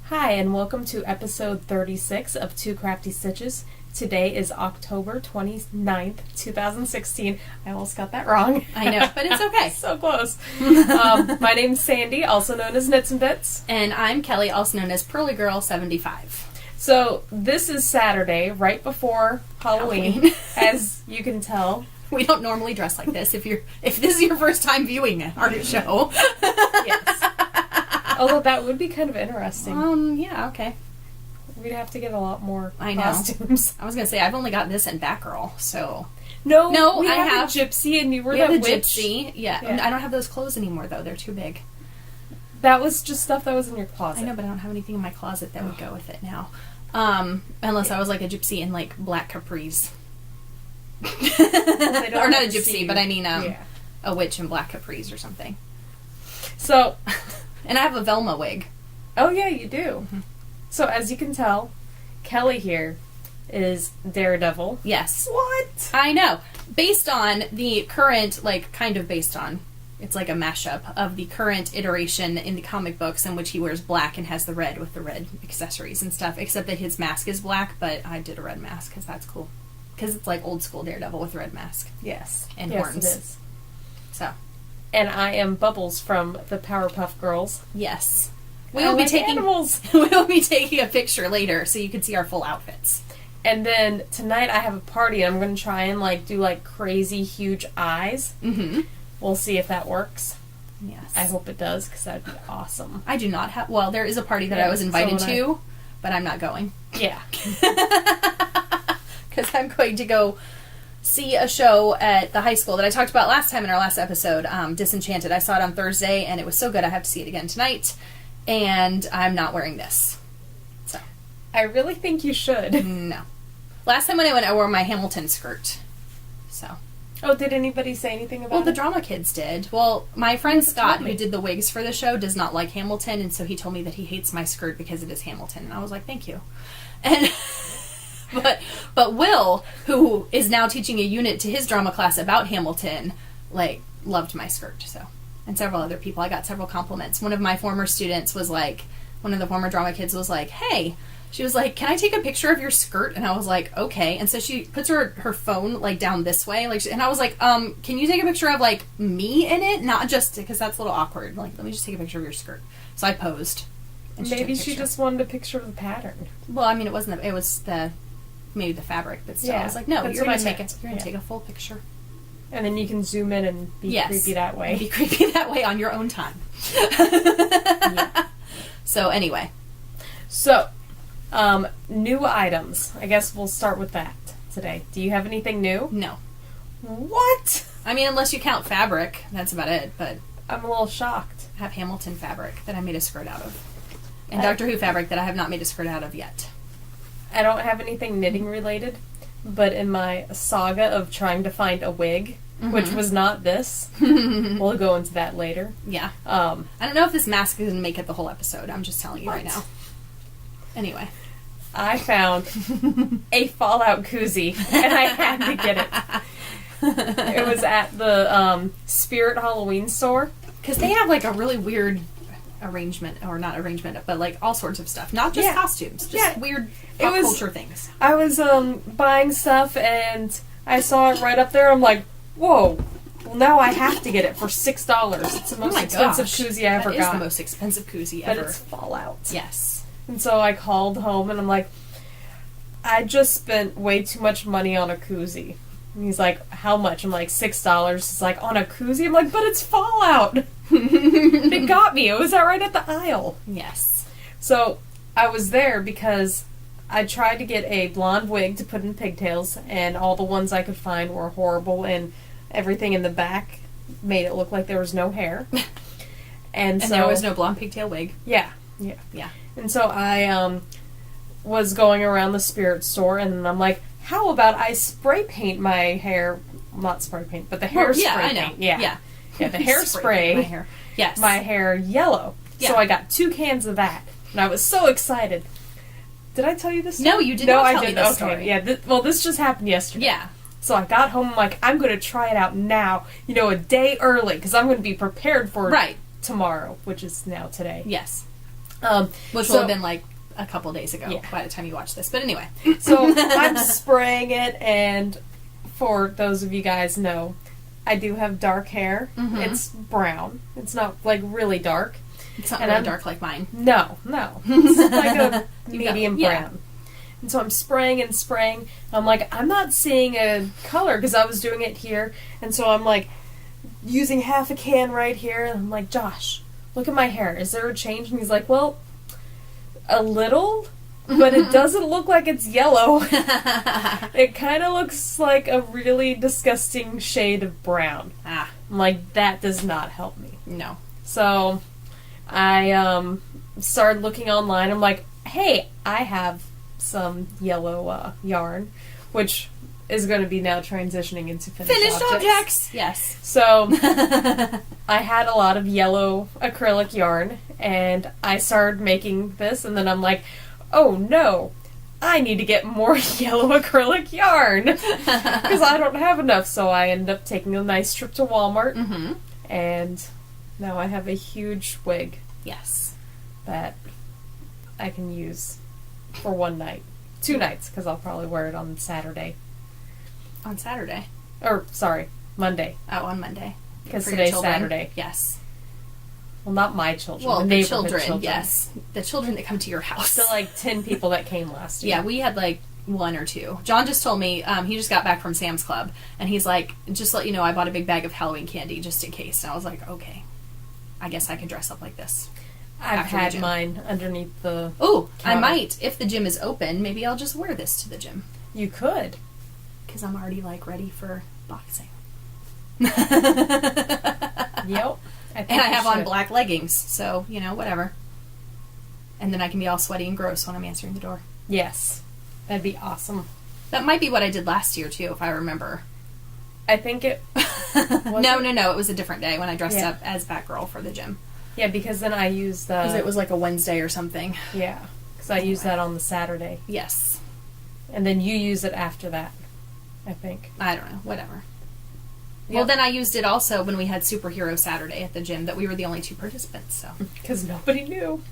Hi, and welcome to episode 36 of Two Crafty Stitches. Today is October 29th, 2016. I almost got that wrong. I know, but it's okay. So close. My name's Sandy, also known as Knits and Bits. And I'm Kelly, also known as Pearly Girl 75. So this is Saturday, right before Halloween, as you can tell. We don't normally dress like this if this is your first time viewing our show. Yes. Although that would be kind of interesting. Yeah, okay. We'd have to get a lot more I know. costumes. I was going to say, I've only got this and Batgirl, so... No, I have a gypsy and you were we the have witch. Gypsy. Yeah. I don't have those clothes anymore, though. They're too big. That was just stuff that was in your closet. I know, but I don't have anything in my closet that would go with it now. Unless I was like a gypsy in, like, black capris. Or not a gypsy, but I mean a witch in black capris or something. So... And I have a Velma wig. Oh, yeah, you do. Mm-hmm. So, as you can tell, Kelly here is Daredevil. Yes. What? I know. Based on the current, it's like a mashup of the current iteration in the comic books in which he wears black and has the red with the red accessories and stuff, except that his mask is black, but I did a red mask because that's cool. Because it's like old school Daredevil with a red mask. Yes. And yes, horns. It is. So... And I am Bubbles from the Powerpuff Girls. Yes. We will be taking a picture later so you can see our full outfits. And then tonight I have a party and I'm going to try and do crazy huge eyes. Mm-hmm. We'll see if that works. Yes. I hope it does because that'd be awesome. I do not have... Well, there is a party that I was invited to, but I'm not going. Yeah. Because I'm going to go... see a show at the high school that I talked about last time in our last episode, Disenchanted. I saw it on Thursday, and it was so good I have to see it again tonight, and I'm not wearing this. So. I really think you should. No. Last time when I went, I wore my Hamilton skirt. So. Oh, did anybody say anything about it? Well, the drama kids did. Well, my friend Scott, who did the wigs for the show, does not like Hamilton, and so he told me that he hates my skirt because it is Hamilton, and I was like, thank you. And... But Will, who is now teaching a unit to his drama class about Hamilton, loved my skirt, so. And several other people. I got several compliments. One of my former students was one of the former drama kids was like, hey, she was like, can I take a picture of your skirt? And I was like, okay. And so she puts her phone, down this way, and I was like, can you take a picture of, me in it? Not just, because that's a little awkward. Let me just take a picture of your skirt. So I posed. Maybe she just wanted a picture of the pattern. Well, I mean, it was maybe the fabric, but still, I was like, no, you're going to take a full picture. And then you can zoom in and be creepy that way. Be creepy that way on your own time. Yeah. So, anyway. So, new items. I guess we'll start with that today. Do you have anything new? No. What? I mean, unless you count fabric, that's about it, but... I'm a little shocked. I have Hamilton fabric that I made a skirt out of. And Doctor Who fabric that I have not made a skirt out of yet. I don't have anything knitting related, but in my saga of trying to find a wig, which was not this, we'll go into that later. Yeah. I don't know if this mask is going to make it the whole episode. I'm just telling you right now. Anyway. I found a Fallout koozie, and I had to get it. It was at the Spirit Halloween store. Because they have a really weird arrangement, or not arrangement, but all sorts of stuff. Not just costumes, just weird pop culture things. I was buying stuff and I saw it right up there. I'm like, whoa, well now I have to get it for $6. It's the most expensive koozie I ever got. That is the most expensive koozie ever. But it's Fallout. Yes. And so I called home and I'm like, I just spent way too much money on a koozie. And he's like, how much? I'm like, $6. He's like, on a koozie? I'm like, but it's Fallout. It got me. It was right at the aisle. Yes. So I was there because I tried to get a blonde wig to put in pigtails, and all the ones I could find were horrible, and everything in the back made it look like there was no hair. And so there was no blonde pigtail wig. Yeah. And so I was going around the Spirit store, and I'm like, how about I spray paint my hair? Not spray paint, but the hairspray paint. Yeah, the hairspray. My hair yellow. Yeah. So I got 2 cans of that, and I was so excited. Did I tell you this story? No, you did not tell me this story. Yeah, this just happened yesterday. Yeah. So I got home, I'm like, I'm going to try it out now, a day early, because I'm going to be prepared for tomorrow, which is now today. Yes. Which will have been like a couple days ago by the time you watch this. But anyway. So I'm spraying it, and for those of you guys know, I do have dark hair. Mm-hmm. It's brown. It's not like really dark. It's not really dark like mine. No. It's like a medium brown. And so I'm spraying and spraying. I'm like, I'm not seeing a color because I was doing it here. And so I'm like using half a can right here. And I'm like, Josh, look at my hair. Is there a change? And he's like, well, a little, but it doesn't look like it's yellow. It kind of looks like a really disgusting shade of brown. I'm like, that does not help me. No. So I started looking online. I'm like, hey, I have some yellow yarn, which is going to be now transitioning into finished objects. Yes. So I had a lot of yellow acrylic yarn, and I started making this, and then I'm like, oh no, I need to get more yellow acrylic yarn because I don't have enough. So I ended up taking a nice trip to Walmart, and now I have a huge wig. Yes. That I can use for one night. 2 nights, because I'll probably wear it on Saturday. On Saturday? Or, sorry, Monday. Oh, on Monday. Because today's Saturday. Yes. Well, not my children. Well, the children, yes. The children that come to your house. The, 10 people that came last year. Yeah, we had, 1 or 2. John just told me, he just got back from Sam's Club, and he's like, just to let you know, I bought a big bag of Halloween candy just in case. And I was like, okay. I guess I can dress up like this. I've had mine underneath the counter. I might. If the gym is open, maybe I'll just wear this to the gym. You could. Because I'm already, ready for boxing. Yep. And I have on black leggings, so, whatever. And then I can be all sweaty and gross when I'm answering the door. Yes. That'd be awesome. That might be what I did last year, too, if I remember. I think it... No. It was a different day when I dressed up as Batgirl for the gym. Yeah, because then I used the... Because it was a Wednesday or something. Yeah. Because I used that on the Saturday. Yes. And then you use it after that, I think. I don't know. Whatever. Yep. Well, then I used it also when we had Superhero Saturday at the gym, that we were the only 2 participants, so... Because nobody knew.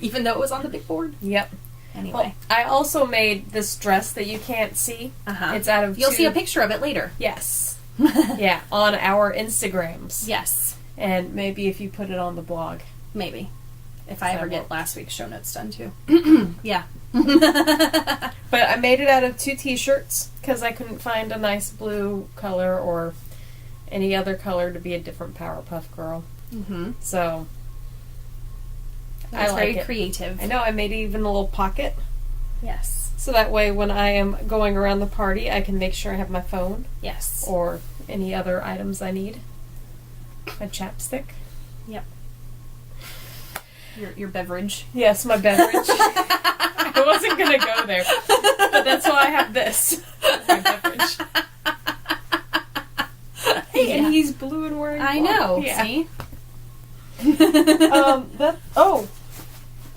Even though it was on the big board. Yep. Anyway. Well, I also made this dress that you can't see. It's out of You'll see a picture of it later. Yes. Yeah, on our Instagrams. Yes. And maybe if you put it on the blog. Maybe. If I ever get last week's show notes done, too. Yeah. But I made it out of 2 t-shirts, because I couldn't find a nice blue color or any other color to be a different Powerpuff Girl. Mm-hmm. So, I like it. Very creative. I know, I made even a little pocket. Yes. So that way when I am going around the party, I can make sure I have my phone. Yes. Or any other items I need. My chapstick. Yep. Your beverage. Yes, my beverage. I wasn't going to go there. But that's why I have this. My beverage. Hey, and he's blue and wearing I know. Yeah. See?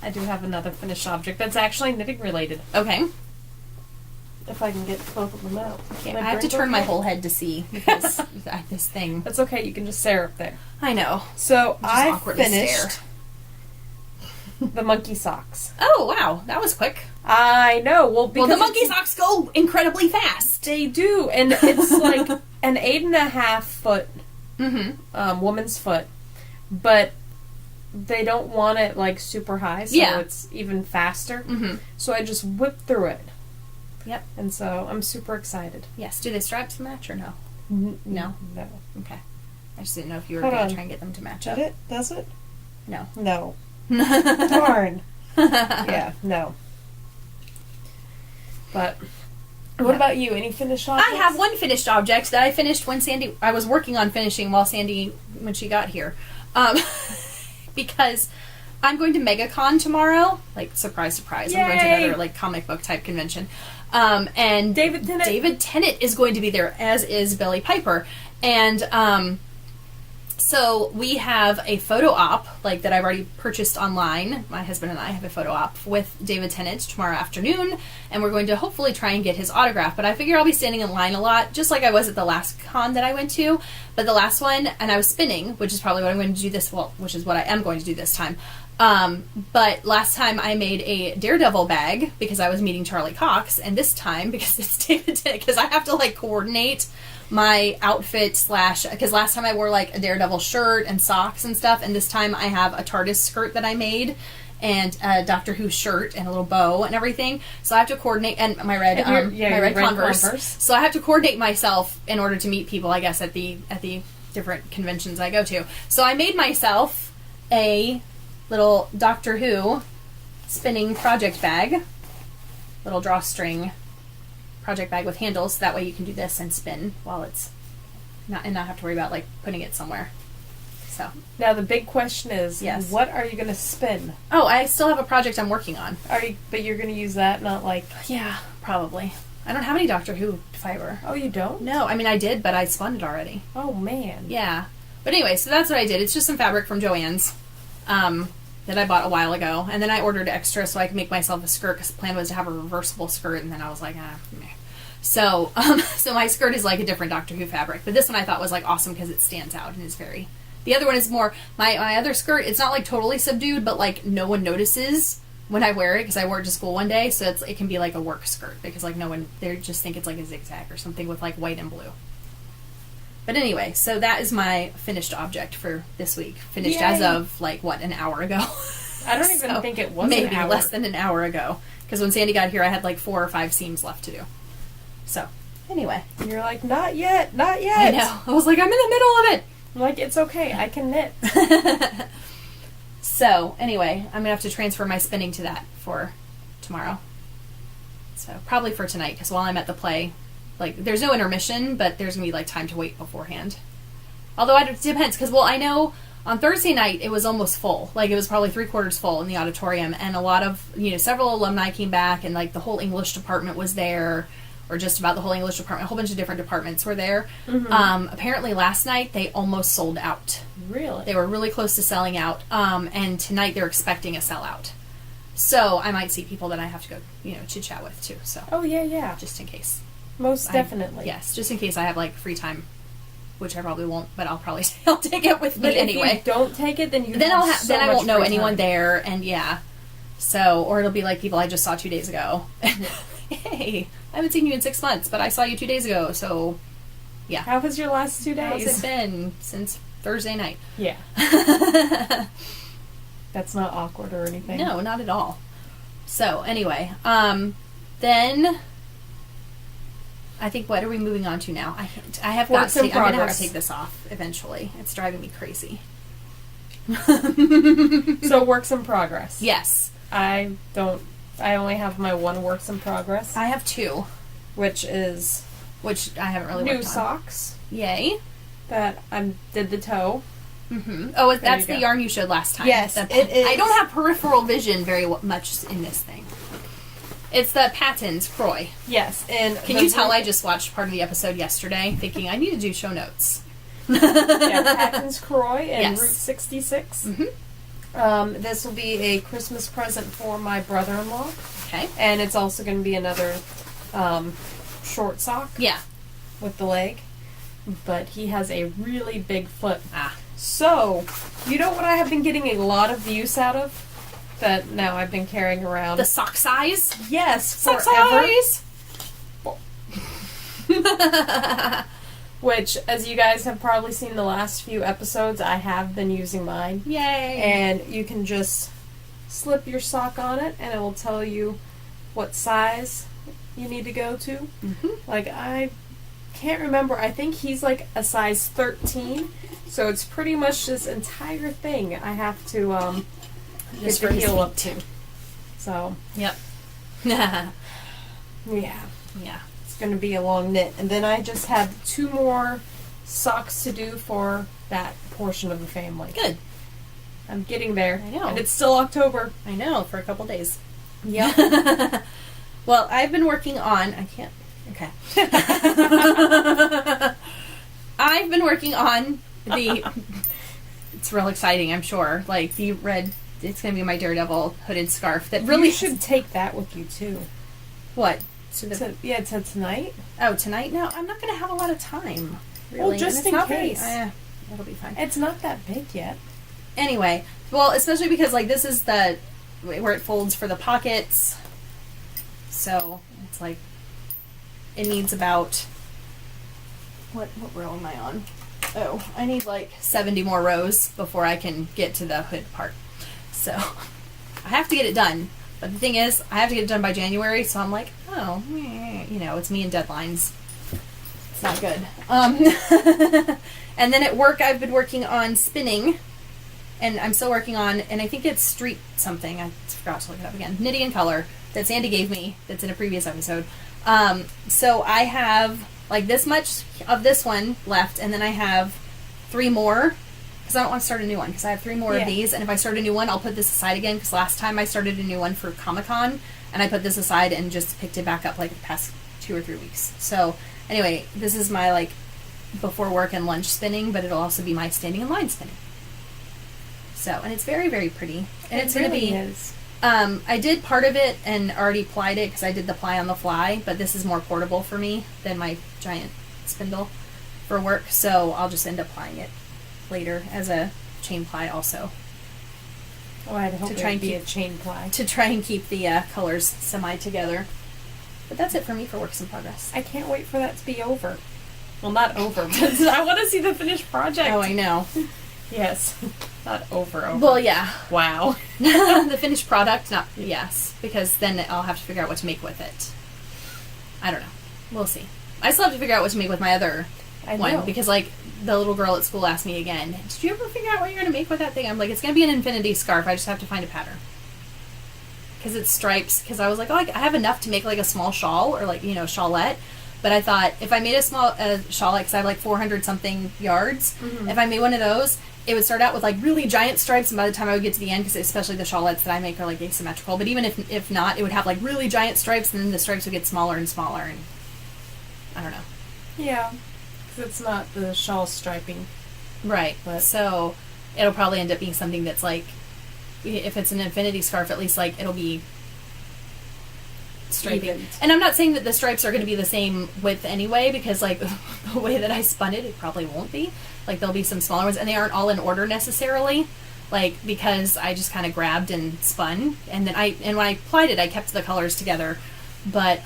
I do have another finished object that's actually knitting related. Okay. If I can get both of them out. Okay, I have to turn my whole head to see because this thing. That's okay. You can just stare up there. I know. So I finished the monkey socks. Oh wow, that was quick. I know. Well, because the monkey socks go incredibly fast. They do, and it's like an 8.5 foot woman's foot, but they don't want it super high, so it's even faster. Mm-hmm. So I just whipped through it. Yep. And so I'm super excited. Yes. Do the stripes match or no? No. No. Okay. I just didn't know if you were going to try and get them to match up. Does it? No. No. Darn. Yeah, no. But what about you? Any finished objects? I have one finished object that I finished when I was working on finishing while when she got here. Because I'm going to MegaCon tomorrow. Surprise, surprise. Yay! I'm going to another, comic book type convention. And David Tennant is going to be there, as is Billie Piper. And, so we have a photo op, that I've already purchased online. My husband and I have a photo op with David Tennant tomorrow afternoon, and we're going to hopefully try and get his autograph. But I figure I'll be standing in line a lot, just like I was at the last con that I went to. But the last one, and I was spinning, which is probably what I'm going to do which is what I am going to do this time. But last time I made a Daredevil bag because I was meeting Charlie Cox, and this time because it's David, because I have to like coordinate my outfit because last time I wore like a Daredevil shirt and socks and stuff, and this time I have a TARDIS skirt that I made and a Doctor Who shirt and a little bow and everything. So I have to coordinate, and my red Converse. So I have to coordinate myself in order to meet people, I guess, at the different conventions I go to. So I made myself a little Doctor Who spinning project bag, little drawstring project bag with handles, so that way you can do this and spin while it's not have to worry about like putting it somewhere. So now the big question is, yes, what are you going to spin? Oh, I still have a project I'm working on. But you're going to use that, not like... Yeah, probably. I don't have any Doctor Who fiber. Oh, you don't? No, I mean I did, but I spun it already. Oh man. Yeah, but anyway, so that's what I did. It's just some fabric from Joann's. That I bought a while ago, and then I ordered extra so I could make myself a skirt, because the plan was to have a reversible skirt, and then I was like, meh. So my skirt is like a different Doctor Who fabric, but this one I thought was like awesome because it stands out and is very... The other one is more, my other skirt, it's not like totally subdued, but like no one notices when I wear it, because I wore it to school one day, so it can be like a work skirt, because like no one, they just think it's like a zigzag or something with like white and blue. But anyway, so that is my finished object for this week. Finished as of, like, what, an hour ago? I don't even think it was maybe an hour. Less than an hour ago. Because when Sandy got here, I had, like, 4 or 5 seams left to do. So, anyway. And you're like, not yet, not yet. I know. I was like, I'm in the middle of it. I'm like, it's okay, I can knit. So, anyway, I'm going to have to transfer my spinning to that for tomorrow. So, probably for tonight, because while I'm at the play... Like, there's no intermission, but there's going to be, like, time to wait beforehand. Although it depends, because, well, I know on Thursday night it was almost full. Like, it was probably 3/4 full in the auditorium, and a lot of, several alumni came back, and, like, the whole English department was there, or just about the whole English department. A whole bunch of different departments were there. Mm-hmm. Apparently last night they almost sold out. Really? They were really close to selling out, and tonight they're expecting a sellout. So I might see people that I have to go, chit-chat with, too. So. Oh, yeah. Just in case. Most definitely. Yes, just in case I have, like, free time, which I probably won't, but I'll probably say I'll take it with me anyway. If you don't take it, then I won't know anyone there, and yeah. So, or it'll be like people I just saw 2 days ago. Hey, I haven't seen you in 6 months, but I saw you 2 days ago, so, yeah. How was your last 2 days? How's it been since Thursday night? Yeah. That's not awkward or anything. No, not at all. So, anyway, then... I think, what are we moving on to now? I'm going to have to take this off eventually. It's driving me crazy. So, works in progress. Yes. I only have my one works in progress. I have 2. Which I haven't really worked on. New socks. Yay. That I did the toe. Mm-hmm. Oh, that's the yarn you showed last time. Yes, it is. I don't have peripheral vision very much in this thing. It's the Patton's Croy. Yes, and can you tell I just watched part of the episode yesterday, thinking I need to do show notes. Patton's Croy and yes. Route 66. Mm-hmm. This will be a Christmas present for my brother-in-law. Okay. And it's also going to be another short sock. Yeah. With the leg. But he has a really big foot. Ah. So, you know what I have been getting a lot of use out of? That now I've been carrying around. The sock size? Yes, sock forever. Size! Which, as you guys have probably seen the last few episodes, I have been using mine. Yay! And you can just slip your sock on it, and it will tell you what size you need to go to. Mm-hmm. Like, I can't remember. I think he's like a size 13. So it's pretty much this entire thing I have to get the heel up to. So. Yep. Yeah. Yeah. It's going to be a long knit. And then I just have 2 more socks to do for that portion of the family. Good. I'm getting there. I know. And it's still October. I know, for a couple days. Yep. Well, I've been working on... I can't... Okay. I've been working on the... It's real exciting, I'm sure. Like, the red... It's going to be my Daredevil hooded scarf that really... You should take that with you, too. What? To tonight? Oh, tonight? No, I'm not going to have a lot of time. Really. Well, just in case. It'll be fine. It's not that big yet. Anyway, Well, especially because, like, this is the where it folds for the pockets. So, it's like, it needs about, what row am I on? Oh, I need like 70 more rows before I can get to the hood part. So, I have to get it done. But the thing is, I have to get it done by January, so I'm like, oh, you know, it's me and deadlines. It's not good. And then at work, I've been working on spinning. And I'm still working on, and I think it's street something. I forgot to look it up again. Knitting in Color that Sandy gave me. That's in a previous episode. So I have like this much of this one left, and then I have 3 more because I don't want to start a new one because I have 3 more of these. And if I start a new one, I'll put this aside again because last time I started a new one for Comic-Con, and I put this aside and just picked it back up like the past 2 or 3 weeks. So anyway, this is my like before work and lunch spinning, but it'll also be my standing in line spinning. So, and it's very, very pretty. And it's going to be, I did part of it and already plied it because I did the ply on the fly, but this is more portable for me than my giant spindle for work, so I'll just end up plying it later as a chain ply also. Oh, I'd hope it would be a chain ply. To try and keep the colors semi-together. But that's it for me for Works in Progress. I can't wait for that to be over. Well, not over, but I want to see the finished project. Oh, I know. Yes. Not over. Well, yeah. Wow. The finished product, not, yes. Because then I'll have to figure out what to make with it. I don't know. We'll see. I still have to figure out what to make with my other one. Because, like, the little girl at school asked me again, did you ever figure out what you're going to make with that thing? I'm like, it's going to be an infinity scarf. I just have to find a pattern. Because it's stripes. Because I was like, oh, I have enough to make, like, a small shawl or, like, you know, shawlette. But I thought, if I made a small shawlette, because I have, like, 400-something yards, if I made one of those, it would start out with, like, really giant stripes, and by the time I would get to the end, because especially the shawlettes that I make are, like, asymmetrical, but even if not, it would have, like, really giant stripes, and then the stripes would get smaller and smaller, and I don't know. Yeah, because it's not the shawl striping. Right, but so it'll probably end up being something that's, like, if it's an infinity scarf, at least, like, it'll be striping. Even. And I'm not saying that the stripes are going to be the same width anyway, because, like, the way that I spun it, it probably won't be. Like, there'll be some smaller ones, and they aren't all in order necessarily, like, because I just kind of grabbed and spun, and then when I plied it, I kept the colors together, but,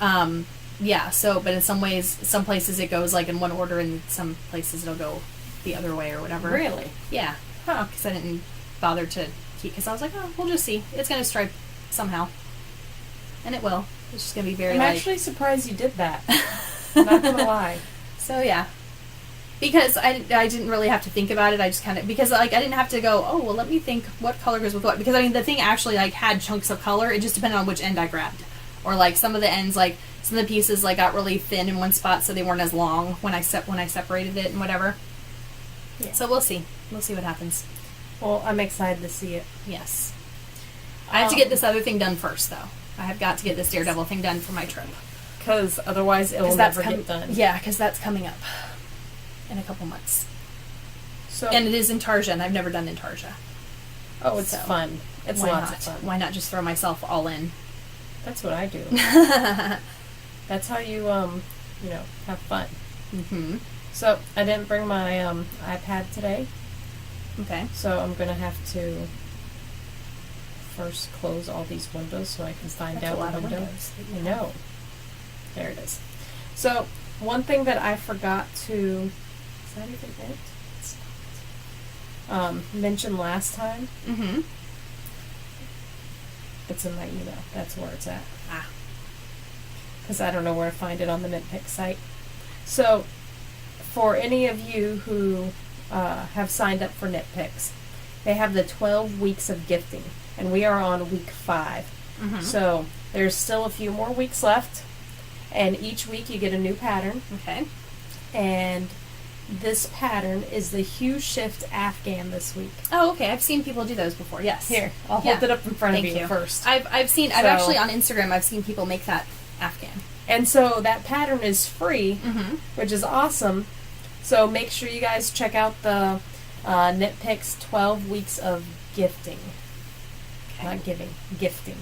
yeah, so, but in some ways, some places it goes, like, in one order, and some places it'll go the other way or whatever. Really? Yeah. Huh. Because I didn't bother to keep, because I was like, oh, we'll just see. It's going to stripe somehow. And it will. It's just going to be very, I'm actually surprised you did that. I'm not going to lie. So, yeah. Because I didn't really have to think about it. I just kind of, because, like, I didn't have to go, oh, well, let me think what color goes with what. Because, I mean, the thing actually, like, had chunks of color. It just depended on which end I grabbed. Or, like, some of the ends, like, some of the pieces, like, got really thin in one spot, so they weren't as long when I separated it and whatever. Yeah. So we'll see. We'll see what happens. Well, I'm excited to see it. Yes. I have to get this other thing done first, though. I have got to get this Daredevil thing done for my trip. Because otherwise it will never get done. Yeah, because that's coming up in a couple months. So, and it is Intarsia, and I've never done Intarsia. Oh, it's fun. It's lots of fun. Why not just throw myself all in? That's what I do. That's how you, you know, have fun. Mm-hmm. So, I didn't bring my iPad today. Okay. So, I'm going to have to first close all these windows so I can find out what windows. I know. There it is. So, one thing that I forgot to... Is that even it? It's not. Mention last time. Mm-hmm. It's in my email. That's where it's at. Because I don't know where to find it on the Nitpick site. So, for any of you who have signed up for Nitpicks, they have the 12 weeks of gifting, and we are on week 5. Mm-hmm. So, there's still a few more weeks left, and each week you get a new pattern. Okay. And this pattern is the Hue Shift Afghan this week. Oh, okay. I've seen people do those before. Yes. Here, I'll hold it up in front of you first. I've actually on Instagram, I've seen people make that Afghan. And so that pattern is free, which is awesome. So make sure you guys check out the Nitpicks 12 weeks of gifting. Okay. Not giving, gifting.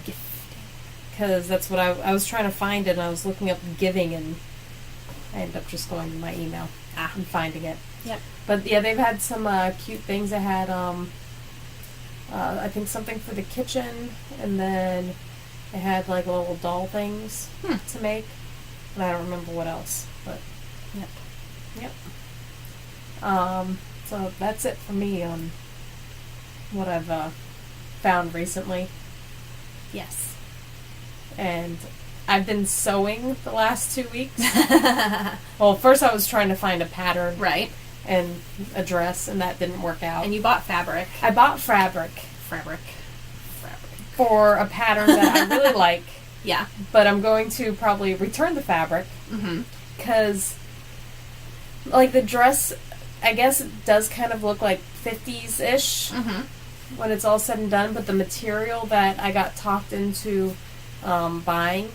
Because that's what I was trying to find it, and I was looking up giving, and I ended up just going to my email and finding it. Yep. But yeah, they've had some cute things. They had I think something for the kitchen, and then I had like little doll things to make, and I don't remember what else, but yep. So that's it for me on what I've found recently. Yes. And I've been sewing the last 2 weeks. Well, first I was trying to find a pattern. Right. And a dress, and that didn't work out. And you bought fabric. I bought fabric. For a pattern that I really like. Yeah. But I'm going to probably return the fabric. Because, like, the dress, I guess it does kind of look like 50s-ish when it's all said and done, but the material that I got talked into buying,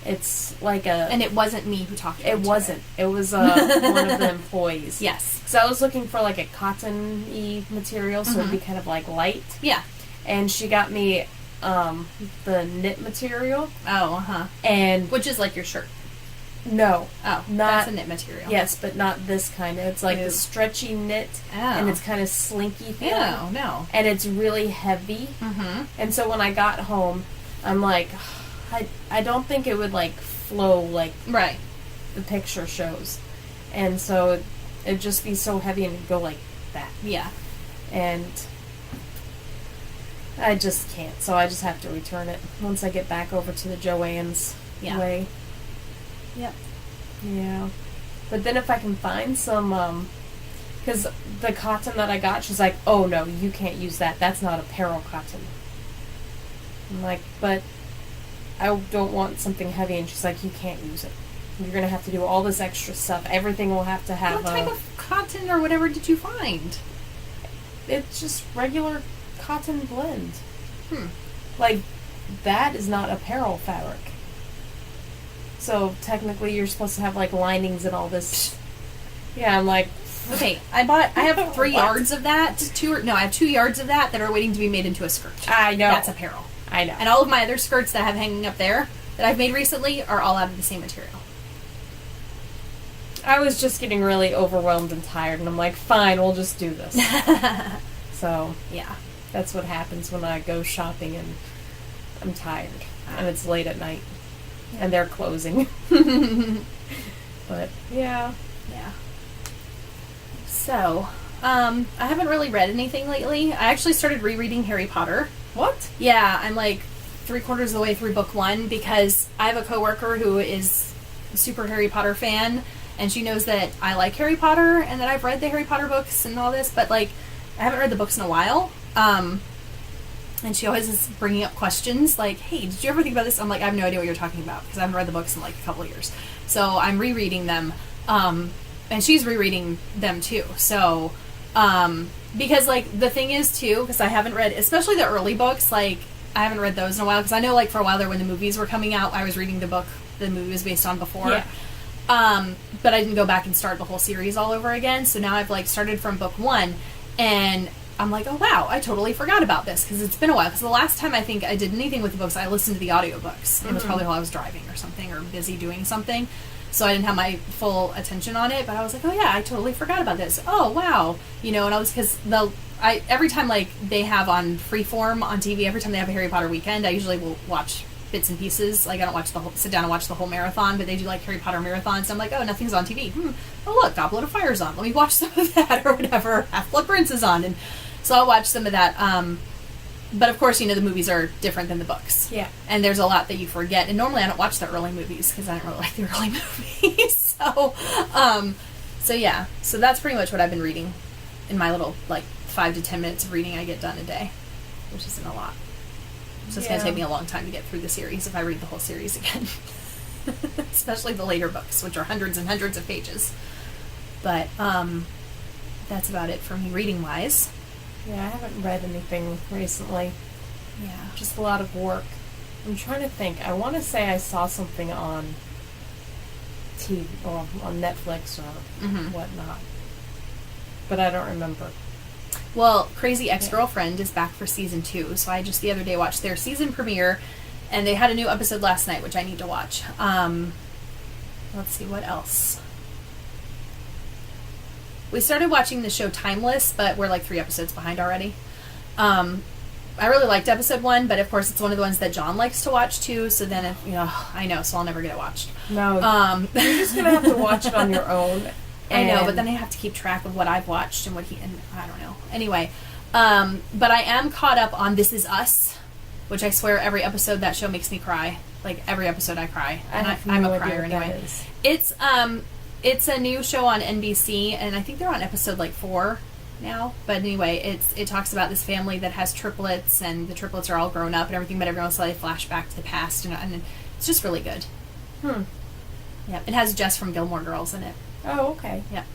it's like a... And it wasn't me who talked into it. It wasn't. It was one of the employees. Yes. So I was looking for like a cotton-y material, so it'd be kind of like light. Yeah. And she got me the knit material. Oh, And... Which is like your shirt. No. Oh, that's a knit material. Yes, but not this kind. It's like the stretchy knit, and it's kind of slinky feeling. Oh, no. And it's really heavy. And so when I got home, I'm like, I don't think it would like flow like the picture shows. And so it'd just be so heavy and it'd go like that. Yeah. And I just can't, so I just have to return it once I get back over to the Joann's way. Yep. Yeah. But then if I can find some, because the cotton that I got, she's like, oh no, you can't use that. That's not apparel cotton. I'm like, but I don't want something heavy. And she's like, you can't use it. You're going to have to do all this extra stuff. Everything will have to have What type of cotton or whatever did you find? It's just regular cotton blend. Like, that is not apparel fabric. So, technically, you're supposed to have, like, linings and all this. Yeah, I'm like... Okay, I have 3 yards of that. I have 2 yards of that are waiting to be made into a skirt. I know. That's apparel. I know. And all of my other skirts that I have hanging up there that I've made recently are all out of the same material. I was just getting really overwhelmed and tired, and I'm like, fine, we'll just do this. So, yeah, that's what happens when I go shopping and I'm tired, and it's late at night, and they're closing. But, yeah. So, I haven't really read anything lately. I actually started rereading Harry Potter. What? Yeah, I'm like 3/4 of the way through book 1 because I have a coworker who is a super Harry Potter fan, and she knows that I like Harry Potter and that I've read the Harry Potter books and all this, but like I haven't read the books in a while. And she always is bringing up questions like, hey, did you ever think about this? I'm like, I have no idea what you're talking about because I haven't read the books in like a couple of years. So I'm rereading them. And she's rereading them too. So, because like the thing is too, because I haven't read, especially the early books, like I haven't read those in a while because I know like for a while there when the movies were coming out, I was reading the book the movie was based on before. Yeah. But I didn't go back and start the whole series all over again. So now I've like started from book 1 and I'm like, oh wow, I totally forgot about this because it's been a while. Because the last time I think I did anything with the books, I listened to the audiobooks. It was probably while I was driving or something or busy doing something. So I didn't have my full attention on it, but I was like, oh yeah, I totally forgot about this. Oh wow. You know, and I was, because every time like they have on Freeform on TV, every time they have a Harry Potter weekend, I usually will watch bits and pieces. Like I don't sit down and watch the whole marathon, but they do like Harry Potter marathons. So I'm like, oh, nothing's on TV. Oh look, Goblet of Fire's on. Let me watch some of that or whatever. Half-Blood Prince is on. And so I'll watch some of that. But of course, you know, the movies are different than the books. Yeah. And there's a lot that you forget. And normally I don't watch the early movies because I don't really like the early movies. So yeah. So that's pretty much what I've been reading in my little, like, 5 to 10 minutes of reading I get done a day, which isn't a lot. So it's going to take me a long time to get through the series if I read the whole series again. Especially the later books, which are hundreds and hundreds of pages. But that's about it for me reading-wise. Yeah, I haven't read anything recently. Yeah. Just a lot of work. I'm trying to think. I want to say I saw something on TV or on Netflix or whatnot. But I don't remember. Well, Crazy Ex-Girlfriend is back for season 2, so I just the other day watched their season premiere, and they had a new episode last night, which I need to watch. Let's see, what else? We started watching the show Timeless, but we're like 3 episodes behind already. I really liked episode 1, but of course it's one of the ones that John likes to watch too. So then, I know, so I'll never get it watched. No, you're just gonna have to watch it on your own. I know, but then I have to keep track of what I've watched and I don't know. Anyway, but I am caught up on This Is Us, which I swear every episode that show makes me cry. Like every episode I cry, and I'm a crier anyway. It's a new show on NBC, and I think they're on episode like 4 now. But anyway, it talks about this family that has triplets, and the triplets are all grown up and everything, but every once in a while they flash back to the past, and it's just really good. Yeah, it has Jess from Gilmore Girls in it. Oh, okay. Yeah.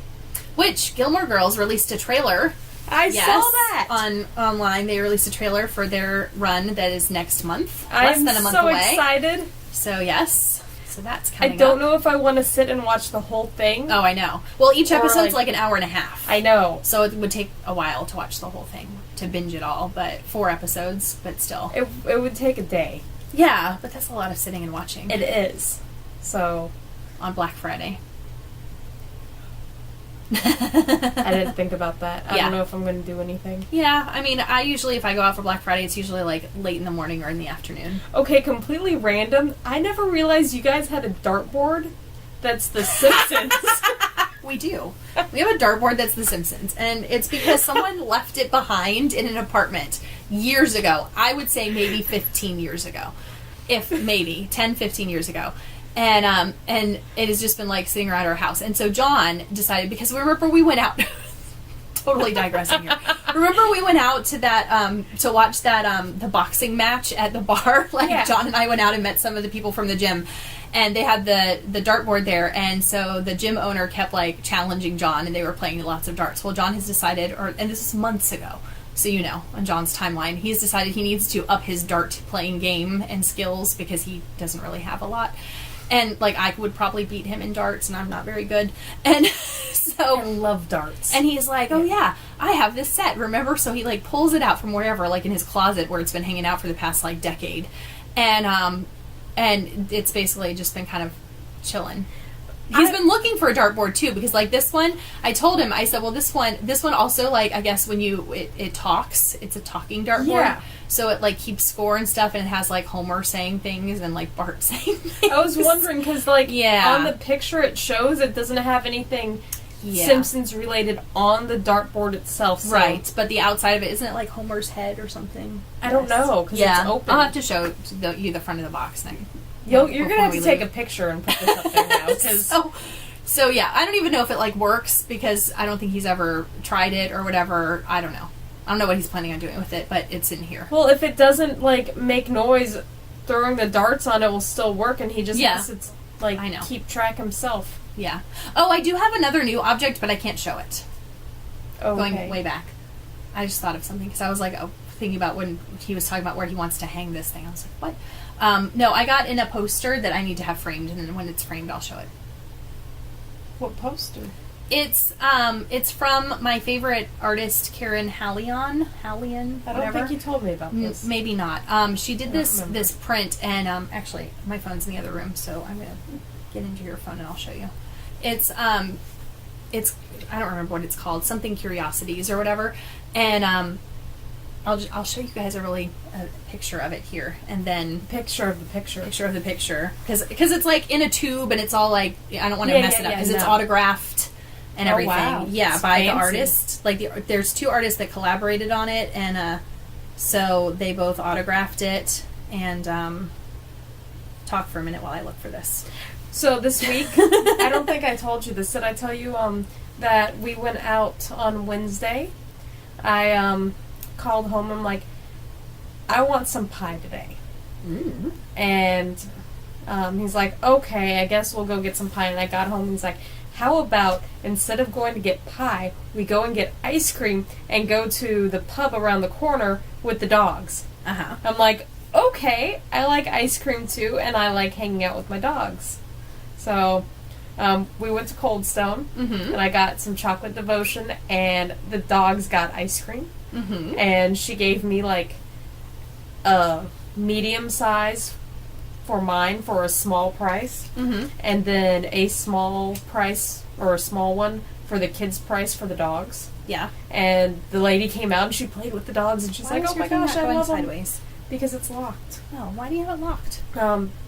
Which Gilmore Girls released a trailer. I saw that online. They released a trailer for their run that is next month, less than a month away. I'm so excited. So yes, so that's coming. I don't know if I want to sit and watch the whole thing. Oh, I know. Well, each episode's like an hour and a half. I know. So it would take a while to watch the whole thing, to binge it all. But 4 episodes, but still, it would take a day. Yeah, but that's a lot of sitting and watching. It is. So on Black Friday. I didn't think about that. I don't know if I'm going to do anything. Yeah, I mean, I usually, if I go out for Black Friday, it's usually like late in the morning or in the afternoon. Okay, completely random. I never realized you guys had a dartboard that's The Simpsons. We do. We have a dartboard that's The Simpsons, and it's because someone left it behind in an apartment years ago. I would say maybe 15 years ago. If maybe 10, 15 years ago. And it has just been like sitting around our house. And so John decided, because remember we went out, totally digressing here. Remember we went out to that, to watch that, the boxing match at the bar? John and I went out and met some of the people from the gym. And they had the dartboard there. And so the gym owner kept like challenging John, and they were playing lots of darts. Well, John has decided, and this is months ago, so on John's timeline, he's decided he needs to up his dart playing game and skills because he doesn't really have a lot. And, like, I would probably beat him in darts, and I'm not very good. And so... I love darts. And he's like, oh, yeah, I have this set, remember? So he, like, pulls it out from wherever, like, in his closet where it's been hanging out for the past, like, decade. And it's basically just been kind of chilling. He's been looking for a dartboard, too, because, like, this one, I told him, I said, well, this one also, like, I guess when it talks, it's a talking dartboard. Yeah. So it, like, keeps score and stuff, and it has, like, Homer saying things and, like, Bart saying things. I was wondering, because, like, on the picture it shows it doesn't have anything Simpsons-related on the dartboard itself. So. Right, but the outside of it, isn't it, like, Homer's head or something? I don't know, because it's open. I'll have to show you the front of the box next. You're going to have to take a picture and put this up there now. Cause so, yeah, I don't even know if it, like, works, because I don't think he's ever tried it or whatever. I don't know. I don't know what he's planning on doing with it, but it's in here. Well, if it doesn't, like, make noise, throwing the darts on it will still work, and he just has to, like, keep track himself. Yeah. Oh, I do have another new object, but I can't show it. Oh, Going way back. I just thought of something, because I was, like, thinking about when he was talking about where he wants to hang this thing. I was like, what? No, I got in a poster that I need to have framed, and then when it's framed, I'll show it. What poster? It's from my favorite artist, Karen Hallion, whatever. I don't think you told me about this. Maybe not. She did this print, and actually, my phone's in the other room, so I'm gonna get into your phone and I'll show you. It's I don't remember what it's called, something Curiosities or whatever, and I'll show you guys a picture of it here, and then picture of the picture, because it's like in a tube, and it's all like, I don't want to mess it up because it's autographed and everything. Wow. Yeah, by the artist. Like there's 2 artists that collaborated on it, and so they both autographed it. And talk for a minute while I look for this. So this week, I don't think I told you this. Did I tell you that we went out on Wednesday? I called home. I'm like, I want some pie today. Mm. And he's like, okay, I guess we'll go get some pie. And I got home and he's like, how about instead of going to get pie, we go and get ice cream and go to the pub around the corner with the dogs. Uh-huh. I'm like, okay, I like ice cream too, and I like hanging out with my dogs. So we went to Cold Stone, and I got some chocolate devotion, and the dogs got ice cream. Mm-hmm. And she gave me like a medium size for mine for a small price, mm-hmm. and then a small price or a small one for the kids' price for the dogs. Yeah. And the lady came out and she played with the dogs and she's like, oh my gosh, I love sideways? them. Because it's locked. Oh, why do you have it locked?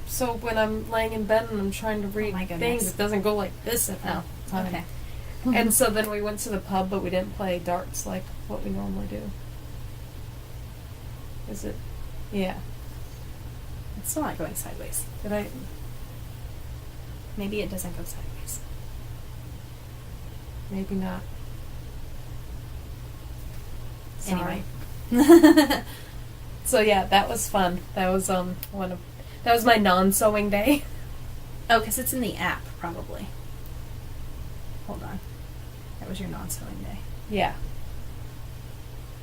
So when I'm laying in bed and I'm trying to read things, it doesn't go like this every time. Okay. And so then we went to the pub, but we didn't play darts like what we normally do. Is it? Yeah. It's still not going sideways. Did I? Maybe it doesn't go sideways. Maybe not. Sorry. Anyway. So yeah, that was fun. That was that was my non-sewing day. Oh, because it's in the app, probably. Hold on. That was your non-sewing day. Yeah.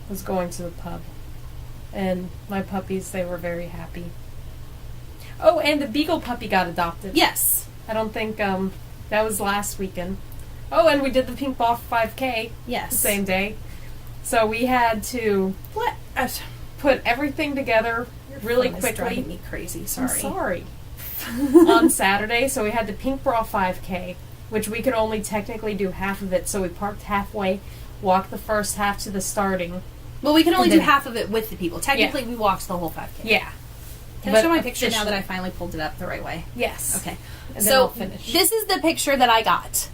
Was going to the pub. And my puppies, they were very happy. Oh, and the beagle puppy got adopted. Yes. I don't think, that was last weekend. Oh, and we did the pink ball 5K. Yes. The same day. So we had to put everything together really quickly. It's driving me crazy. Sorry. I'm sorry. On Saturday, so we had the pink bra 5K, which we could only technically do half of it, so we parked halfway, walked the first half to the starting. Well, we can only do half of it with the people. Technically, we walked the whole 5K. Yeah. Can I show my picture now that I finally pulled it up the right way? Yes. Okay. And then I'll finish. This is the picture that I got.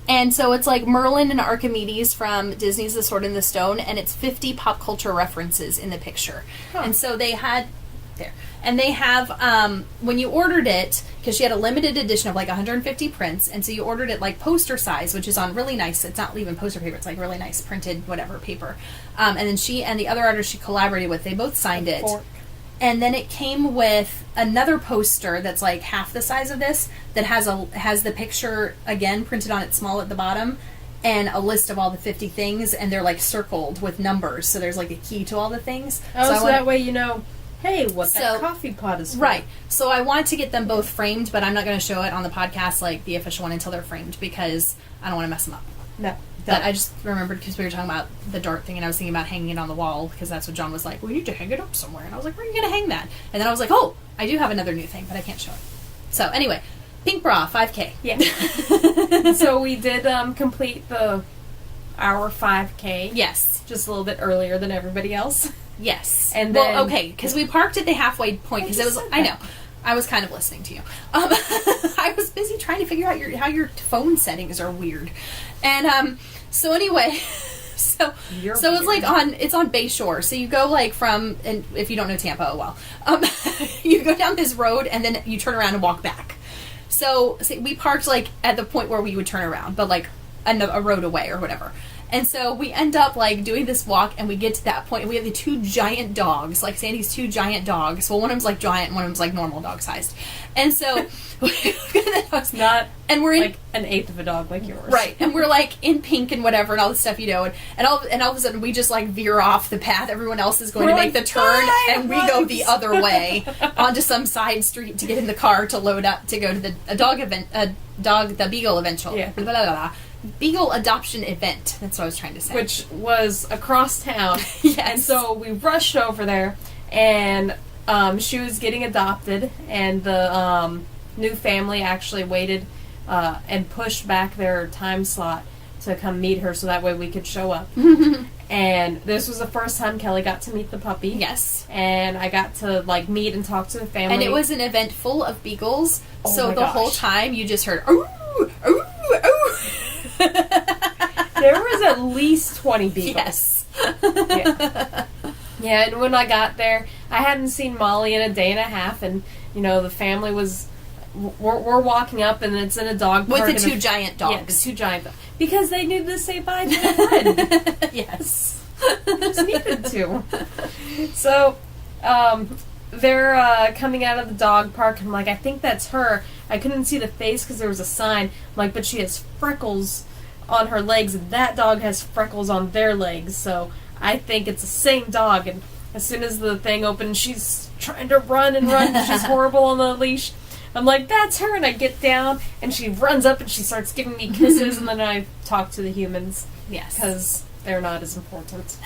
And so it's like Merlin and Archimedes from Disney's The Sword in the Stone, and it's 50 pop culture references in the picture. Huh. And so they had... There. And they have, when you ordered it, because she had a limited edition of like 150 prints, and so you ordered it like poster size, which is on really nice, it's not even poster paper, it's like really nice printed whatever paper. And then she and the other artist she collaborated with, they both signed it. And then it came with another poster that's like half the size of this, that has the picture, again, printed on it small at the bottom, and a list of all the 50 things, and they're like circled with numbers, so there's like a key to all the things. Oh, so that way you know... Hey, what that coffee pot is for. Right. So I want to get them both framed, but I'm not going to show it on the podcast, like the official one, until they're framed, because I don't want to mess them up. No. But I just remembered, because we were talking about the dart thing, and I was thinking about hanging it on the wall, because that's what John was like, we need to hang it up somewhere. And I was like, where are you going to hang that? And then I was like, oh, I do have another new thing, but I can't show it. So anyway, pink bra, 5K. Yeah. So we did complete our 5K. Yes. Just a little bit earlier than everybody else. Yes. And then... Well, okay, because we parked at the halfway point, because it was... I know. I was kind of listening to you. I was busy trying to figure out how your phone settings are weird. And, so anyway... So it's like it's on Bayshore. So you go like from, and if you don't know Tampa, oh well. You go down this road and then you turn around and walk back. So we parked like at the point where we would turn around, but like a road away or whatever. And so we end up like doing this walk, and we get to that point, and we have the two giant dogs, like Sandy's two giant dogs. Well, one of them's like giant, and one of them's like normal dog sized. And so it's not, and we're in like an eighth of a dog like yours, right? And we're like in pink and whatever, and all this stuff, you know. And all of a sudden, we just like veer off the path. Everyone else is going to make the turn, and we go the other way onto some side street to get in the car to load up to go to the the Beagle eventually. Yeah. Blah, blah, blah, blah. Beagle adoption event. That's what I was trying to say. Which was across town. Yes. And so we rushed over there, and she was getting adopted, and the new family actually waited and pushed back their time slot to come meet her so that way we could show up. And this was the first time Kelly got to meet the puppy. Yes. And I got to like meet and talk to the family. And it was an event full of beagles, oh so the whole time you just heard, ooh, ooh, ooh. There was at least 20 beagles. Yes. Yeah, and when I got there, I hadn't seen Molly in a day and a half, and, you know, the family was... We're walking up, and it's in a dog park. With the two giant dogs. Yeah, the two giant dogs. Because they needed to say bye to their friend. Yes. They just needed to. So, they're coming out of the dog park, and I'm like, I think that's her. I couldn't see the face because there was a sign. I'm like, but she has freckles on her legs, and that dog has freckles on their legs, so I think it's the same dog. And as soon as the thing opened, she's trying to run and run. She's horrible on the leash. I'm like, that's her, and I get down, and she runs up, and she starts giving me kisses, and then I talk to the humans. Yes. Because they're not as important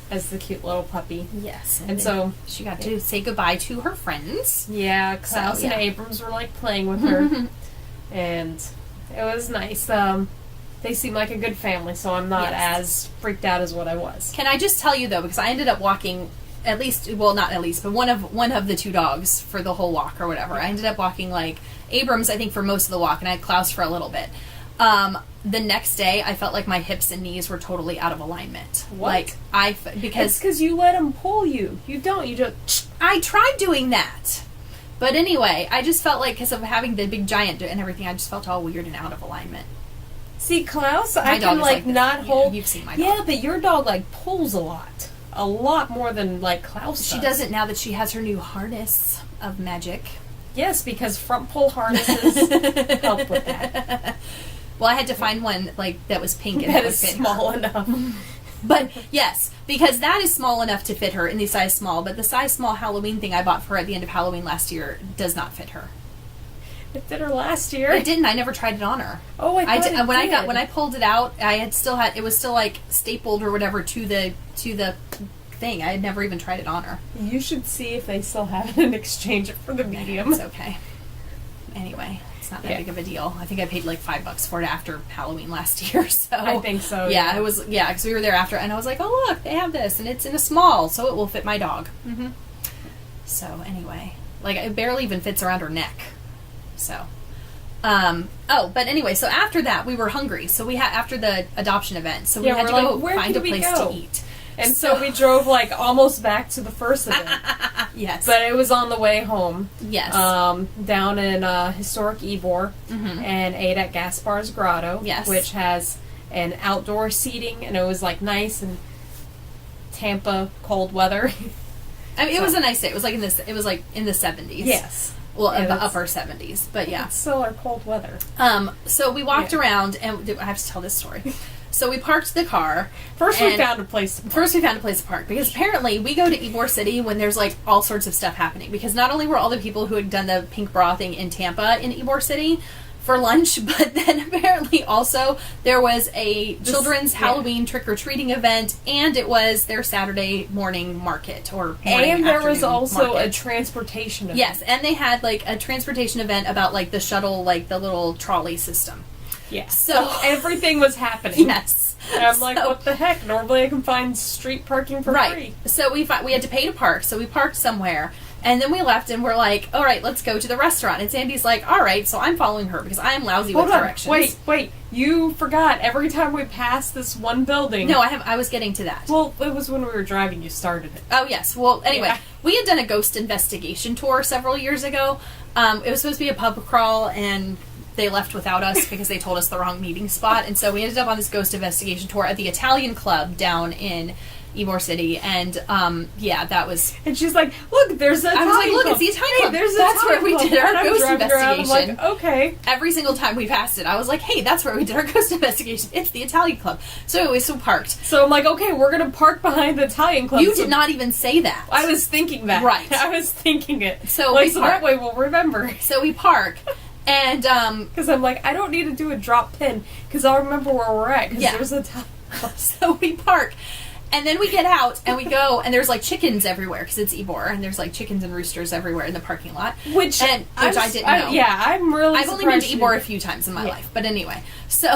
as the cute little puppy. Yes. And so... She got to say goodbye to her friends. Yeah, Klaus and Abrams were, like, playing with her. And it was nice. they seem like a good family, so I'm not as freaked out as what I was. Can I just tell you, though, because I ended up walking at least, well, not at least, but one of the 2 dogs for the whole walk or whatever. I ended up walking, like, Abrams, I think, for most of the walk, and I had Klaus for a little bit. The next day, I felt like my hips and knees were totally out of alignment. What? Like, because... It's because you let him pull you. You don't. You just... I tried doing that. But anyway, I just felt like, because of having the big giant and everything, I just felt all weird and out of alignment. See, Klaus, I can, like not hold... You've seen my dog. Yeah, but your dog, like, pulls a lot. A lot more than, like, Klaus does. She doesn't now that she has her new harness of magic. Yes, because front pull harnesses help with that. Well, I had to find one, like, that was pink and that would is fit small her. enough. But, yes, because that is small enough to fit her in the size small, but the size small Halloween thing I bought for her at the end of Halloween last year does not fit her. It fit her last year. It didn't. I never tried it on her. Oh, I thought it did. When I pulled it out, it was still like stapled or whatever to the thing. I had never even tried it on her. You should see if they still have it and exchange it for the medium. It's okay. Anyway, it's not that big of a deal. I think I paid like $5 for it after Halloween last year. So I think so. Yeah, it was. Yeah, because we were there after, and I was like, oh look, they have this, and it's in a small, so it will fit my dog. Mm-hmm. So anyway, like it barely even fits around her neck. So, but anyway, so after that we were hungry. So we had after the adoption event, so we had to go find a place to eat. And so we drove like almost back to the first event. Yes. But it was on the way home. Yes. Down in historic Ybor, and ate at Gaspar's Grotto. Yes. Which has an outdoor seating, and it was like nice and Tampa cold weather. I mean, it was a nice day. It was like in the 70s. Yes. Well, in the upper 70s, but yeah. It's still our cold weather. So we walked around, and I have to tell this story. So we parked the car. First we found a place to park. Because apparently we go to Ybor City when there's like all sorts of stuff happening. Because not only were all the people who had done the pink bra thing in Tampa in Ybor City for lunch, but then apparently also there was a children's Halloween trick-or-treating event, and it was their Saturday morning market and there was also market. A transportation event. Yes, and they had like a transportation event about like the shuttle, like the little trolley system. Yeah. So everything was happening. Yes. And I'm like, what the heck? Normally I can find street parking for free. So we had to pay to park, so we parked somewhere. And then we left, and we're like, all right, let's go to the restaurant. And Sandy's like, all right, so I'm following her because I'm lousy with directions. Wait. You forgot. Every time we passed this one building... No, I was getting to that. Well, it was when we were driving you started it. Oh, yes. Well, anyway, we had done a ghost investigation tour several years ago. It was supposed to be a pub crawl, and they left without us because they told us the wrong meeting spot. And so we ended up on this ghost investigation tour at the Italian Club down in Ybor City, and that was. And she's like, "Look, there's the Italian I was like, "Look, Club. it's the Italian Club. There's that's where we did our ghost investigation." I'm like, okay. Every single time we passed it, I was like, "Hey, that's where we did our ghost investigation. It's the Italian Club." So anyway, so parked. So I'm like, "Okay, we're gonna park behind the Italian Club." You did not even say that. I was thinking that. Right. I was thinking it. So that way we'll remember. So we park. And, because I'm like, I don't need to do a drop pin, because I'll remember where we're at, because there's a time. So we park, and then we get out, and we go, and there's, like, chickens everywhere, because it's Ybor, and there's, like, chickens and roosters everywhere in the parking lot. Which I didn't know. I'm really I've only been to Ybor a few times in my life, but anyway. So...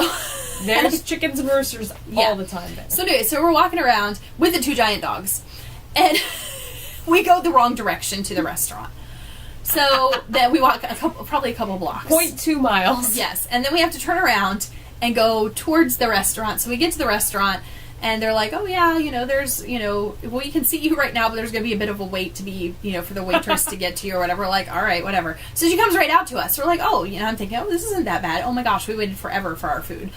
There's chickens and roosters all the time there. So anyway, so we're walking around with the 2 giant dogs, and we go the wrong direction to the restaurant. So then we walk probably a couple blocks. 0.2 miles. Yes. And then we have to turn around and go towards the restaurant. So we get to the restaurant, and they're like, oh, yeah, there's, we can see you right now, but there's going to be a bit of a wait to be, for the waitress to get to you or whatever. We're like, all right, whatever. So she comes right out to us. We're like, oh, I'm thinking, oh, this isn't that bad. Oh, my gosh, we waited forever for our food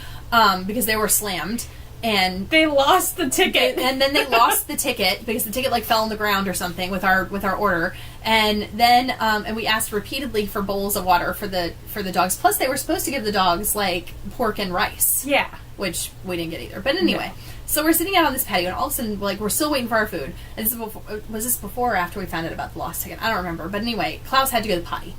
because they were slammed. And they lost the ticket. And then they lost the ticket because the ticket fell on the ground or something with our order. And then and we asked repeatedly for bowls of water for the dogs. Plus they were supposed to give the dogs pork and rice. Yeah. Which we didn't get either. But anyway, so we're sitting out on this patio, and all of a sudden we're still waiting for our food. And was this before or after we found out about the lost ticket? I don't remember. But anyway, Klaus had to go to the potty.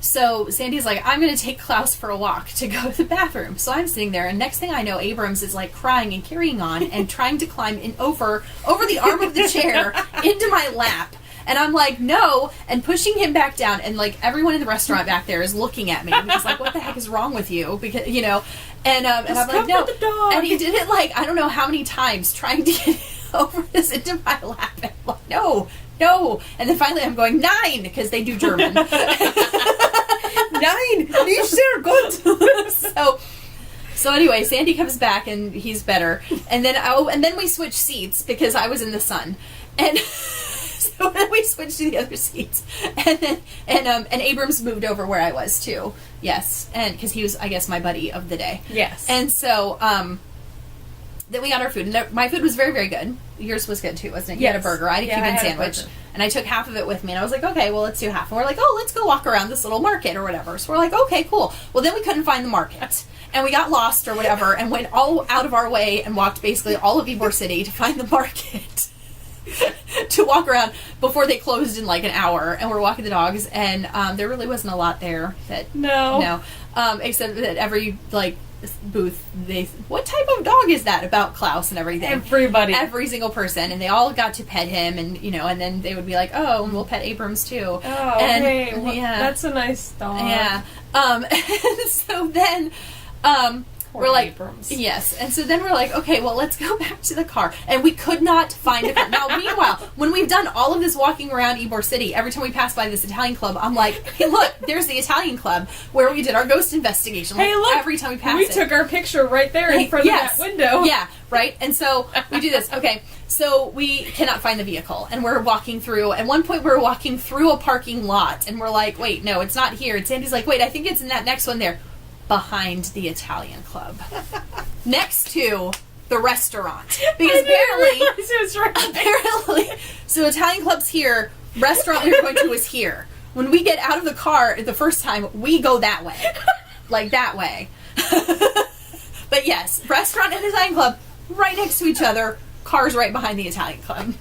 So Sandy's like, I'm going to take Klaus for a walk to go to the bathroom. So I'm sitting there, and next thing I know, Abrams is crying and carrying on and trying to climb in over the arm of the chair into my lap. And I'm like, no, and pushing him back down, and like everyone in the restaurant back there is looking at me because like, what the heck is wrong with you? Because and I'm like, no, and he did it like I don't know how many times trying to get over this into my lap. And I'm like, no, and then finally I'm going 9 because they do German. 9, nicht sehr gut. So anyway, Sandy comes back and he's better, and then we switch seats because I was in the sun, and so then we switched to the other seats, and Abrams moved over where I was too. Yes, and because he was, I guess, my buddy of the day. Yes, and so then we got our food, and my food was very, very good. Yours was good too, wasn't it? You had a burger. I had a Cuban sandwich. And I took half of it with me, and I was like, okay, well, let's do half. And we're like, oh, let's go walk around this little market or whatever. So we're like, okay, cool. Well, then we couldn't find the market. And we got lost or whatever and went all out of our way and walked basically all of Ybor City to find the market to walk around before they closed in like an hour. And we're walking the dogs, and there really wasn't a lot there. Except that every, like, booth, what type of dog is that about Klaus and everything? Every single person, and they all got to pet him, and and then they would be like, oh, and we'll pet Abrams too. Oh, and, hey, well, that's a nice dog. Yeah. And so then we're like, Abrams. Yes, and so then we're like, okay, well, let's go back to the car, and we could not find a car. Now, meanwhile, when we've done all of this walking around Ybor City, every time we pass by this Italian club, I'm like, hey, look, there's the Italian club where we did our ghost investigation. Like, hey, look, every time we pass we took our picture right there in front of that window. Yeah, right. And so we do this. Okay, so we cannot find the vehicle, and we're walking through. At one point, we're walking through a parking lot, and we're like, wait, no, it's not here. And Sandy's like, wait, I think it's in that next one there. Behind the Italian club, next to the restaurant, because apparently, so Italian club's here, restaurant we were going to is here. When we get out of the car the first time, we go that way, like that way. But yes, restaurant and Italian club right next to each other. Cars right behind the Italian club.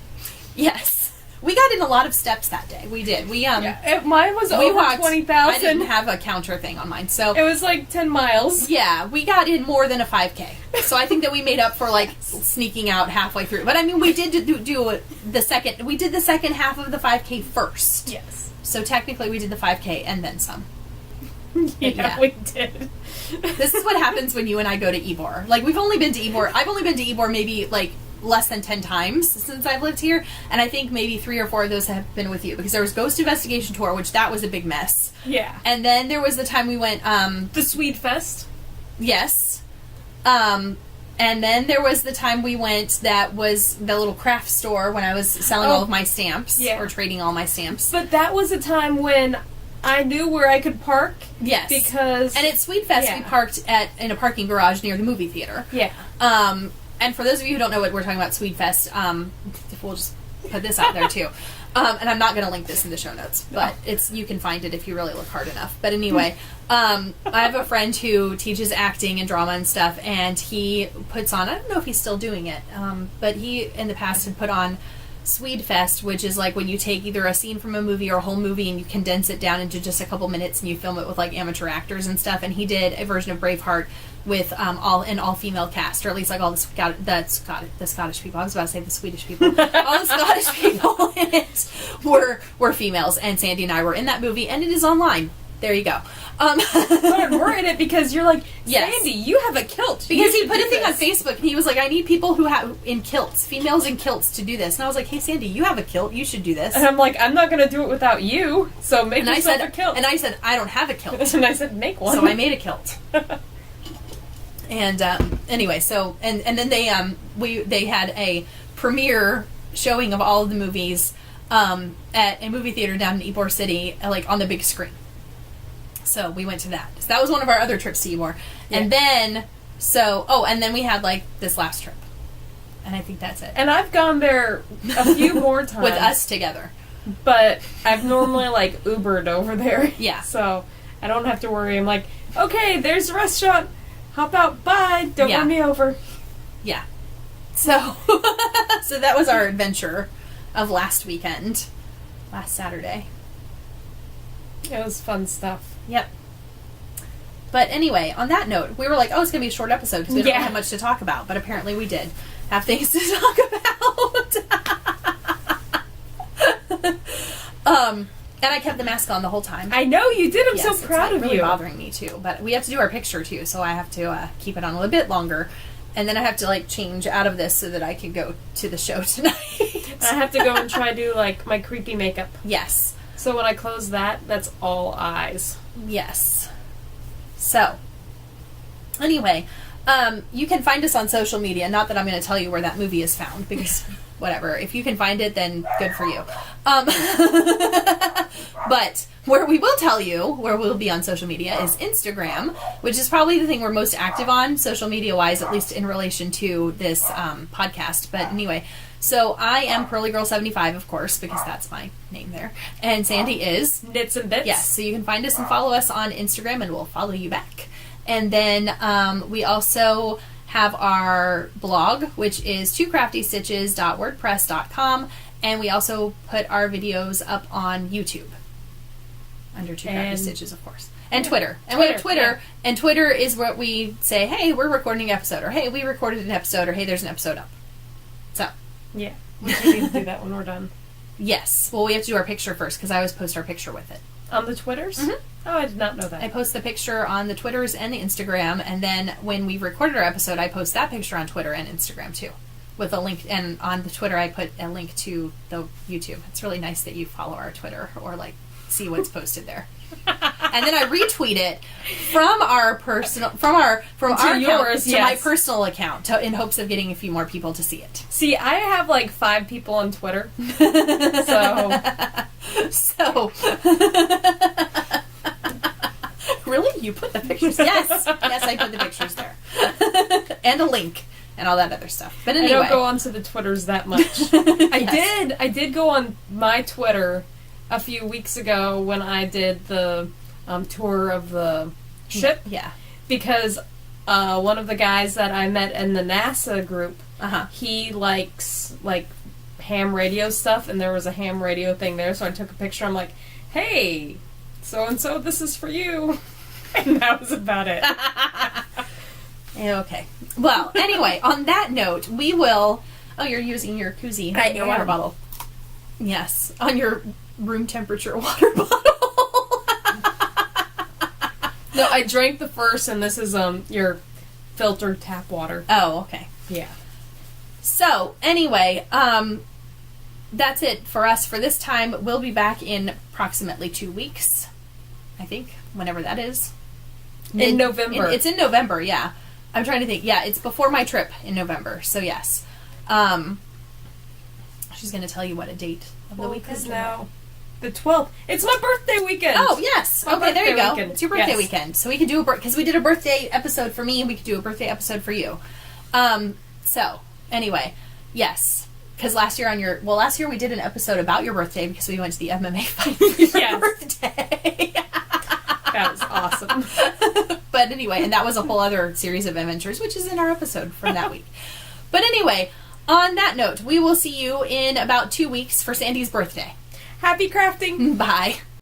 Yes. We got in a lot of steps that day. We did. Mine was over 20,000. I didn't have a counter thing on mine, so it was like 10 miles. Yeah, we got in more than a 5K. So I think that we made up for like sneaking out halfway through. But I mean, we did do the second. We did the second half of the 5K first. Yes. So technically, we did the 5K and then some. Yeah, we did. This is what happens when you and I go to Ybor. Like, we've only been to Ybor. I've only been to Ybor maybe like less than 10 times since I've lived here, and I think maybe 3 or 4 of those have been with you, because there was Ghost Investigation Tour, which that was a big mess. Yeah. And then there was the time we went the Swede Fest. Yes. And then there was the time we went that was the little craft store when I was selling all of my stamps, or trading all my stamps. But that was a time when I knew where I could park. Yes. Because and at Swede Fest we parked in a parking garage near the movie theater. Yeah. And for those of you who don't know what we're talking about, Swede Fest, we'll just put this out there too. And I'm not going to link this in the show notes, but you can find it if you really look hard enough. But anyway, I have a friend who teaches acting and drama and stuff, and he puts on, I don't know if he's still doing it, but he in the past had put on Swede Fest, which is like when you take either a scene from a movie or a whole movie and you condense it down into just a couple minutes and you film it with like amateur actors and stuff. And he did a version of Braveheart with an all-female cast, or at least like all the Scottish people. I was about to say the Swedish people. All the Scottish people in it were females, and Sandy and I were in that movie, and it is online. There you go. But we're in it because you're like, Sandy, you have a kilt. Because he put a thing on Facebook, and he was like, I need people who have in kilts, females in kilts, to do this. And I was like, hey, Sandy, you have a kilt. You should do this. And I'm like, I'm not going to do it without you, so make yourself a kilt. And I said, I don't have a kilt. And I said, make one. So I made a kilt. And anyway, so and then they had a premiere showing of all of the movies at a movie theater down in Ybor City, like on the big screen. So we went to that. So that was one of our other trips to Ybor. Yeah. And then and then we had like this last trip. And I think that's it. And I've gone there a few more times with us together. But I've normally like Ubered over there. Yeah. So I don't have to worry. I'm like, okay, there's a restaurant. Hop out, bye, don't run me over. Yeah. So, so that was our adventure of last Saturday. It was fun stuff. Yep. But anyway, on that note, we were like, oh, it's going to be a short episode because we don't have much to talk about. But apparently we did have things to talk about. And I kept the mask on the whole time. I know you did. I'm so proud of really you. Bothering me too, but we have to do our picture too, so I have to keep it on a little bit longer, and then I have to like change out of this so that I can go to the show tonight. I have to go and try to do like my creepy makeup. Yes. So when I close that, that's all eyes. Yes. So, anyway, you can find us on social media. Not that I'm going to tell you where that movie is found, because whatever. If you can find it, then good for you. But where we will tell you where we'll be on social media is Instagram, which is probably the thing we're most active on social media-wise, at least in relation to this podcast. But anyway, so I am PearlyGirl75, of course, because that's my name there. And Sandy is Knits and Bits. Yes, so you can find us and follow us on Instagram, and we'll follow you back. And then we also have our blog, which is twocraftystitches.wordpress.com, and we also put our videos up on YouTube under Two Crafty Stitches, of course, and Twitter. And we have Twitter, and Twitter is what we say, hey, we're recording an episode, or hey, we recorded an episode, or hey, there's an episode up. So yeah, we need to do that when we're done. Yes, well, we have to do our picture first, because I always post our picture with it. On the Twitters? Mm-hmm. Oh, I did not know that. I post the picture on the Twitters and the Instagram, and then when we've recorded our episode, I post that picture on Twitter and Instagram, too, with a link, and on the Twitter, I put a link to the YouTube. It's really nice that you follow our Twitter, or, like, see what's posted there. And then I retweet it from our personal, from our yours, to my personal account, in hopes of getting a few more people to see it. See, I have like 5 people on Twitter, so really, you put the pictures? Yes, I put the pictures there, and a link. And all that other stuff. But anyway, I don't go onto the Twitters that much. I did go on my Twitter a few weeks ago when I did the tour of the ship. Yeah. Because one of the guys that I met in the NASA group, he likes like ham radio stuff, and there was a ham radio thing there, so I took a picture. I'm like, hey, so-and-so, this is for you. And that was about it. Okay. Well, anyway, on that note, we will... Oh, you're using your koozie. Your water bottle. Yes. On your room temperature water bottle. No, I drank the first, and this is your filtered tap water. Oh, okay. Yeah. So, anyway, that's it for us for this time. We'll be back in approximately 2 weeks, I think, whenever that is. In November. It's in November, yeah. I'm trying to think. Yeah, it's before my trip in November, so yes. She's going to tell you what a date of the week is now. The 12th. It's my birthday weekend! Oh, yes. Okay, there you go. Weekend. It's your birthday weekend. So we can do because we did a birthday episode for me, and we could do a birthday episode for you. So, anyway, yes. Because last year we did an episode about your birthday because we went to the MMA fight for your birthday. That was awesome. But anyway, and that was a whole other series of adventures, which is in our episode from that week. But anyway, on that note, we will see you in about 2 weeks for Sandy's birthday. Happy crafting! Bye.